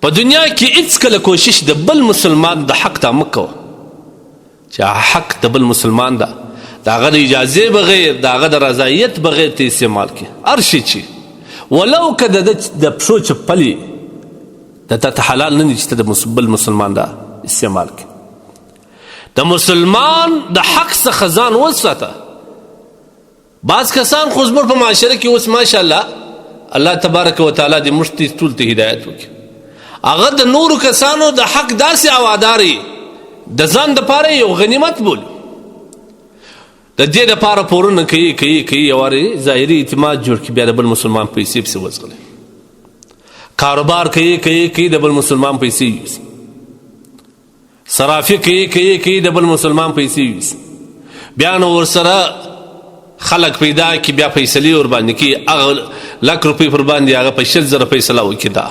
په دنیا کې هیڅکله کوشش د بل مسلمان د حق ته مه کوه چې حق د بل مسلمان ده د هغه د اجازې بغیر د هغه د رضایت بغیر ته استعمال کړي هر شي چې ولو که د پښو چپل د تا ته حلال نه دي چې ته د بل مسلمان دا استعمال کړي د مسلمان د حق څخه ځان وساته بعض کسان خو زموږ په معاشره کې اوس ماشاءالله الله تبارک وتعالی دې موږ ټول ته هدایت وکړي هغه د نورو کسانو د حق داسې هواداري د ځان دپاره یو غنیمت بولي د دې دپاره پورونه کوي یوارې ظاهري اعتماد جوړ کړي بیا د بل مسلمان پیسې پسې وزغلي کاروبار کوي د بل مسلمان پیسې یوسي صرافي کوي د بل مسلمان پیسې یوسي بیا نو ورسره خلق پیدا کړي بیا فیصلې ورباندې کړي هغه لک روپۍ پر باندې هغه په 100,000 فیصله وکړي دا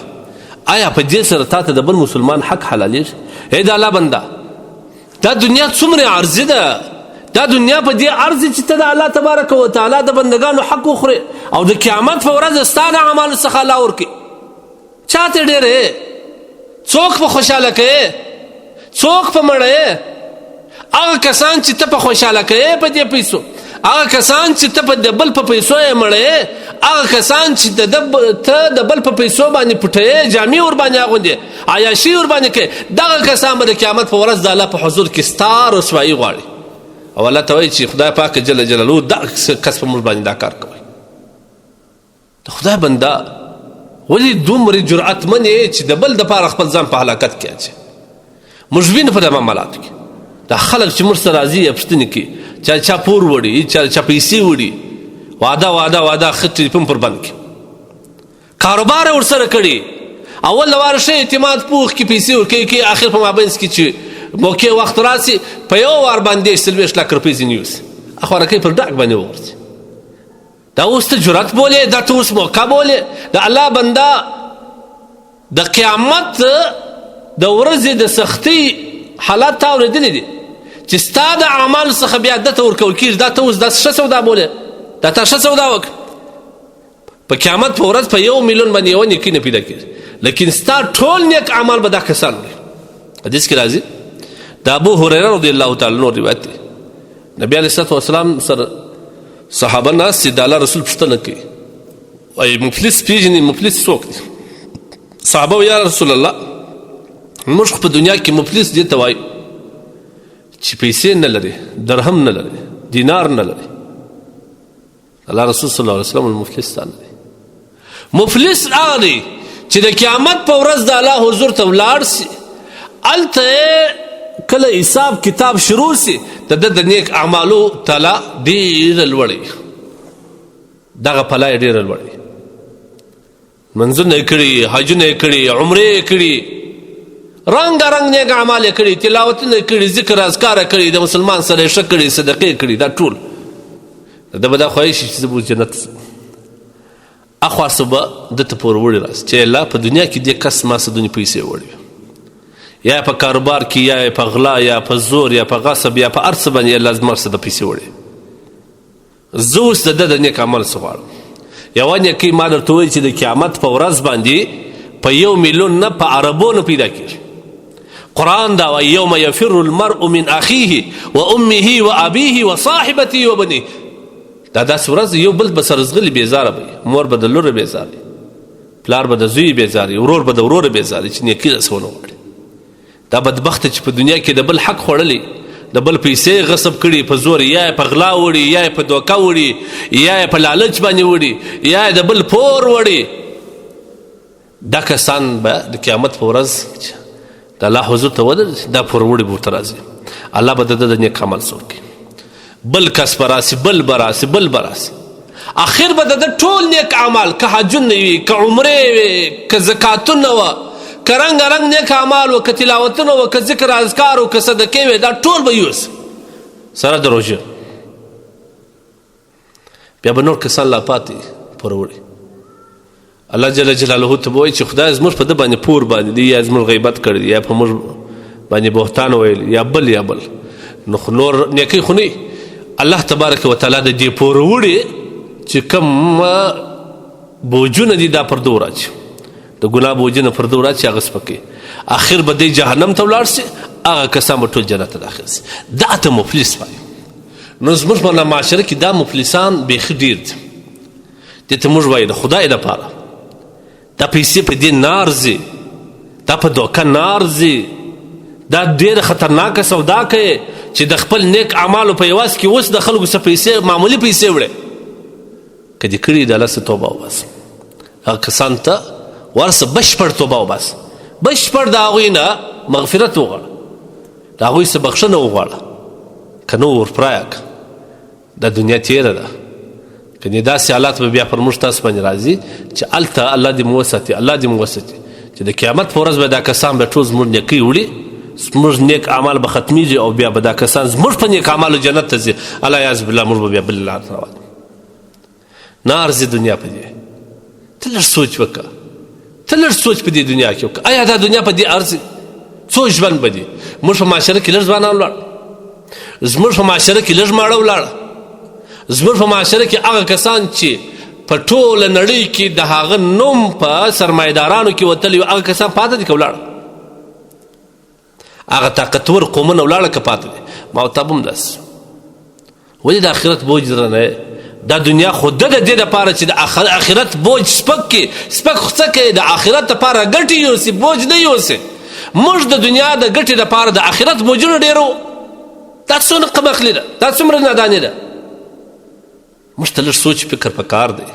آیا په دې سره تا ته د بل مسلمان حق حلالېږي ای د الله بنده دا دنیا څومره عرضي ده دا دنیا په دې عرض چې ته د الله تبارک وتعالی د بندگانو حق وخوري او د قیامت په ورځ ستا د اعمالو څخه الله ورکړي چاته ډېرې څوک په خوشحاله کوې څوک په مړې هغه کسان چې ته په خوشحاله کوې په دې پیسو هغه کسان چې ته په بل په پیسو یې مړې هغه کسان چې ته د بل په پیسو باندې پټوې جامې ورباندې اغوندې عیاشي ورباندې کوې دغه کسان به د قیامت په ورځ د الله په حضور کې ستا رسوایي غواړي او الله ته وایي چې خدای پاک جل جلاله دا کس په موږ باندې دا کار کوي د خدای بنده ولې دومره جرأتمن یې چې د بل دپاره خپل ځان په هلاکت کې اچوي موږ وینو په دغه معاملاتو کې دا خلک چې موږ سره راځي پوښتنې کوي چا پور وړي چا پیسې وړي واده ښه ټلیفون پر بند کړي کاروبار یې ورسره کړي اول د واره ښه اعتماد پوخ کې پیسې ورکوي اخر په مابینځ کې چې موقع وخت راسي په یو وار باندې 40 لک روپۍ ځینې یوسي اخوارکۍ پر ډاک باندې وغورځي دا اوس ته جرأت بولې دا ته اوس موقع بولې د الله بنده د قیامت د ورځې د سختۍ حالات تا اورېدلي دي چې ستا د اعمالو څخه بیا دته ورکول کېږي دا ته اوس دا ښه سودا بولې دا تا ښه سودا وکړه په قیامت په ورځ په 1 میلیون باندې یوه نیکي نه پیدا کېږي لیکن ستا ټول نیک اعمال به دا کسان وړي حدیث کې راځي د ابو هریره رضی الله تعالی عنه روایت دی نبی علیه الصلوة والسلام سره صحابه ناست چې د الله رسول پوښتنه کوي وایي مفلس پیژنې مفلس څوک دی صحابه یا رسول الله موږ خو په دنیا کې مفلس دې ته وایو چې پیسې نه لري درهم نه لري دینار نه لري الله رسول صلی الله علیه وسلم المفلس تا نه دی مفلس هغه دی چې د قیامت په ورځ د الله حضور ته ولاړ سي هلته کله حساب کتاب شروع سي د نیک اعمالو تعالی ډېره لوړوي دغه پله یې ډېره لوړوي منځونه یې کړي حجونه یې کړي عمرې یې کړي رنګ نیک اعمال یې کړي تلاوتونه یې کړي ذکر اذکار یې کړي د مسلمان سره یې ښه کړي صدقې کړي دا ټول ده به دا خواهش چې زه به جنت اخوا څه به ده ته پورې وړي راست چې الله په دنیا کې دې کس ما څه دونې پیسې وړي یا په کاروبار کې یا په غلا یا په زور یا په غصب یا په هر څه باندې الله زما څه د پیسې وړي زه اوس د ده د نیک عمل څه غواړم یوه نیکۍ ما درته وویل چې د قیامت په ورځ باندې په 1 میلیون نه په عربونو پیدا کېږي قرآن دا وایي یوم یفر المرء من اخیه و امه و ابیه و صاحبته و بنیه دا داسې ورځ یو بل به سره زغلي بېزاره به مور به د لوره بېزاري پلار به د زوی بېزاري ورور به د وروره بېزاري چې نیکي داسې ونه غواړي دا بدبخته چې په دنیا کې د بل حق خوړلی د بل پیسې غصب کړي په زور یا یې په غلا وړي یا یې په دوکه وړي یا یې په لالچ باندې وړي یا یې د بل پور وړي دا کسان به د قیامت په ورځ د الله حضور ته ودرېږي دا پور وړي به ورته راځي الله به د ده د نیک عمل څه وکړي بل کس به راسي بل به راسي اخر به د ده ټول نیک اعمال که حجونه وي که عمرې وي که زکاتونه وه که رنګ نیک اعمال وه که تلاوتونه وه که ذکر اذکار وه که صدقې وې دا ټول به یوسي سره د روژه بیا به نور کسان لا پاتې پوره وړي الله جل جلاله ته به وایي چې خدای زموږ په ده باندې پور باندې دی یا زموږ غیبت کړی دی یا په موږ باندې بهتان ویل یا بل نو خو نور نیکۍ خو نه الله تبارک وتعالی د دې پور وړي چې کوم بوجونه دي دا پر ده وراچي د ګناه بوجې نه پرده ورځ چې هغه سپکوي اخر به دی جهنم ته ولاړ شي هغه کسان به ټول جنت ته داخل شي دا ته مفلس وایي نو زموږ په معاشره کې دا مفلسان بیخي ډېر دي دې ته موږ وایو د خدای دپاره دا پیسې په دې نه ارځي دا په دوکه نه ارځي دا ډېره خطرناکه سودا کوي چې د خپل نیک اعمالو په عوض کې اوس د خلکو څه پیسې معمولي پیسې وړې که دې کړي د الله څه توبه وباسه هغه کسان ته ورسه بشپړ توبه وباسه بشپړ د هغوی نه مغفرت وغواړه د هغوی څه بخښنه وغواړه که نه ورپرایه که دا دنیا تیره ده کنې داسې حالات به بیا پر موږ تاسو باندې راځي چې هلته الله دې مو وساتي الله دې مو وساتي چې د قیامت په ورځ به دا کسان به ټول زموږ نیکۍ وړي زموږ نیک اعمال به ختمیږي او بیا به دا کسان زموږ په نیک اعمالو جنت ته ځي الله یعز بالله موږ به بیا بل لار ته راوړي نه ارزي دنیا په دې ته لږ سوچ وکړه ته لږ سوچ په دې دنیا کې وکړه آیا دا دنیا په دې ارزي څو ژوند به دي موږ په معاشره کې لږ ځوانان ولاړ زموږ په معاشره کې لږ ماړه ولاړه زموږ په معاشره کې هغه کسان چې په ټوله نړۍ کې د هغه نوم په سرمایهدارانو کې وتلي هغه کسان پاته دي که ولاړه هغه طاقتور قومونه ولاړه که پاته دي ما ورته به هم داسې ولې د آخرت بوج درنه دا دنیا خو د دې دپاره چې د آخرت بوج سپک کړي سپک خو څه کوي د آخرت دپاره ګټې یوسي بوج نه یوسي موږ د دنیا د ګټې دپاره د آخرت بوجونه ډېرو دا څومره قمقلي ده دا څومره ناداني ده موږ ته لږ سوچ فکر پکار دی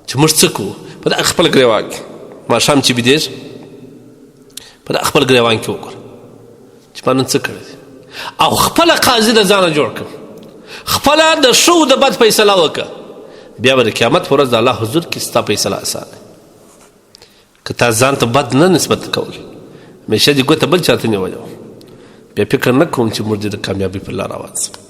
چې موږ څه کوو په دا خپل ګریوان کې ماښام چې بیدېږ په دا خپل ګریوان کې وګوره چې ما نن څه کړی دي او خپله قاضي د ځانه جوړ کړه خپله د ښه د بد فیصله وکړه بیا به د قیامت په ورځ د الله حضور کې ستا فیصله اسانه که تا ځان ته بد نه نسبت کول همیشه دې ګوته بل چاته نیولې وه بیا فکر نه کوم چې موږ دې د کامیابۍ په لاره روان شو